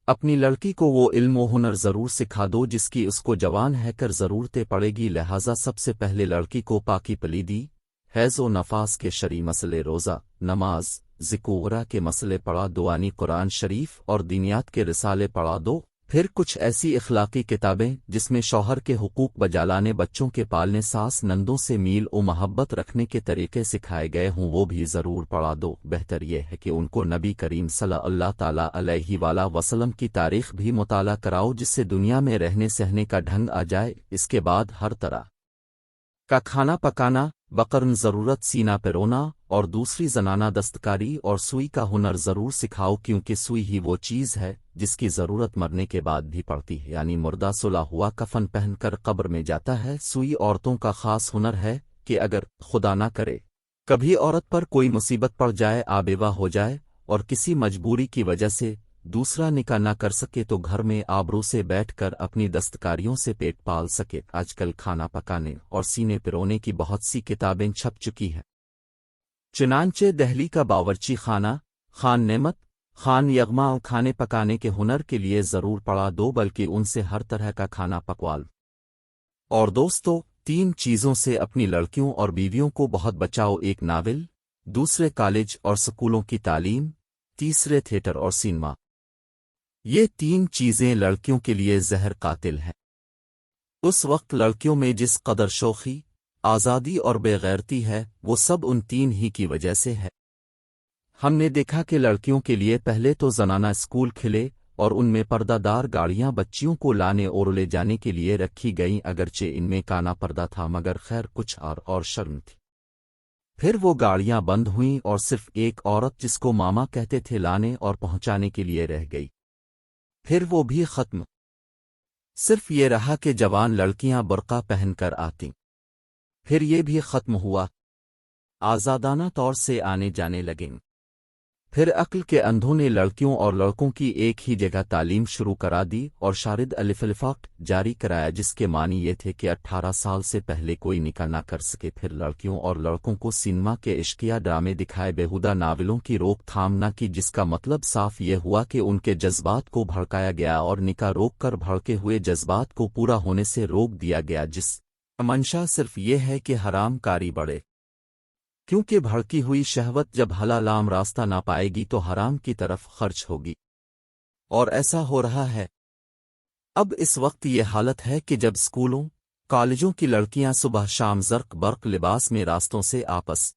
اپنی لڑکی کو وہ علم و ہنر ضرور سکھا دو جس کی اس کو جوان ہے کر ضرورتیں پڑے گی، لہٰذا سب سے پہلے لڑکی کو پاکی پلیدی، حیض و نفاس کے شرعی مسئلے، روزہ، نماز، ذکر کے مسئلے پڑھا دو، یعنی قرآن شریف اور دینیات کے رسالے پڑھا دو، پھر کچھ ایسی اخلاقی کتابیں جس میں شوہر کے حقوق بجالانے، بچوں کے پالنے، ساس نندوں سے میل و محبت رکھنے کے طریقے سکھائے گئے ہوں وہ بھی ضرور پڑھا دو۔ بہتر یہ ہے کہ ان کو نبی کریم صلی اللہ تعالی علیہ وآلہ وسلم کی تاریخ بھی مطالعہ کراؤ جس سے دنیا میں رہنے سہنے کا ڈھنگ آ جائے۔ اس کے بعد ہر طرح کا کھانا پکانا، بقرن ضرورت سینہ پرونا اور دوسری زنانہ دستکاری اور سوئی کا ہنر ضرور سکھاؤ، کیونکہ سوئی ہی وہ چیز ہے جس کی ضرورت مرنے کے بعد بھی پڑتی ہے، یعنی مردہ سلا ہوا کفن پہن کر قبر میں جاتا ہے۔ سوئی عورتوں کا خاص ہنر ہے کہ اگر خدا نہ کرے کبھی عورت پر کوئی مصیبت پڑ جائے، آبیوہ ہو جائے اور کسی مجبوری کی وجہ سے دوسرا نکاح نہ کر سکے تو گھر میں آبرو سے بیٹھ کر اپنی دستکاریوں سے پیٹ پال سکے۔ آج کل کھانا پکانے اور سینے پرونے کی بہت سی کتابیں چھپ چکی ہیں، چنانچہ دہلی کا باورچی خانہ، خان نعمت، خان یغما کھانے پکانے کے ہنر کے لیے ضرور پڑھا دو، بلکہ ان سے ہر طرح کا کھانا پکوال۔ اور دوستو، 3 چیزوں سے اپنی لڑکیوں اور بیویوں کو بہت بچاؤ، ایک ناول، دوسرے کالج اور سکولوں کی تعلیم، تیسرے تھیٹر اور سینما۔ یہ 3 چیزیں لڑکیوں کے لیے زہر قاتل ہیں۔ اس وقت لڑکیوں میں جس قدر شوخی، آزادی اور بے غیرتی ہے وہ سب ان 3 ہی کی وجہ سے ہے۔ ہم نے دیکھا کہ لڑکیوں کے لیے پہلے تو زنانہ اسکول کھلے اور ان میں پردہ دار گاڑیاں بچیوں کو لانے اور لے جانے کے لیے رکھی گئیں، اگرچہ ان میں کانا پردہ تھا مگر خیر کچھ اور شرم تھی۔ پھر وہ گاڑیاں بند ہوئیں اور صرف ایک عورت جس کو ماما کہتے تھے لانے اور پہنچانے کے لیے رہ گئی، پھر وہ بھی ختم۔ صرف یہ رہا کہ جوان لڑکیاں برقع پہن کر آتیں، پھر یہ بھی ختم ہوا، آزادانہ طور سے آنے جانے لگیں۔ پھر عقل کے اندھوں نے لڑکیوں اور لڑکوں کی ایک ہی جگہ تعلیم شروع کرا دی اور شارد الفلفاق جاری کرایا، جس کے معنی یہ تھے کہ 18 سال سے پہلے کوئی نکاح نہ کر سکے۔ پھر لڑکیوں اور لڑکوں کو سینما کے عشقیہ ڈرامے دکھائے، بیہودہ ناولوں کی روک تھام نہ کی، جس کا مطلب صاف یہ ہوا کہ ان کے جذبات کو بھڑکایا گیا اور نکاح روک کر بھڑکے ہوئے جذبات کو پورا ہونے سے روک دیا گیا، جس منشا صرف یہ ہے کہ حرام کاری بڑھے، کیونکہ بھڑکی ہوئی شہوت جب حلال راستہ نہ پائے گی تو حرام کی طرف خرچ ہوگی، اور ایسا ہو رہا ہے۔ اب اس وقت یہ حالت ہے کہ جب اسکولوں، کالجوں کی لڑکیاں صبح شام زرق برق لباس میں راستوں سے آپس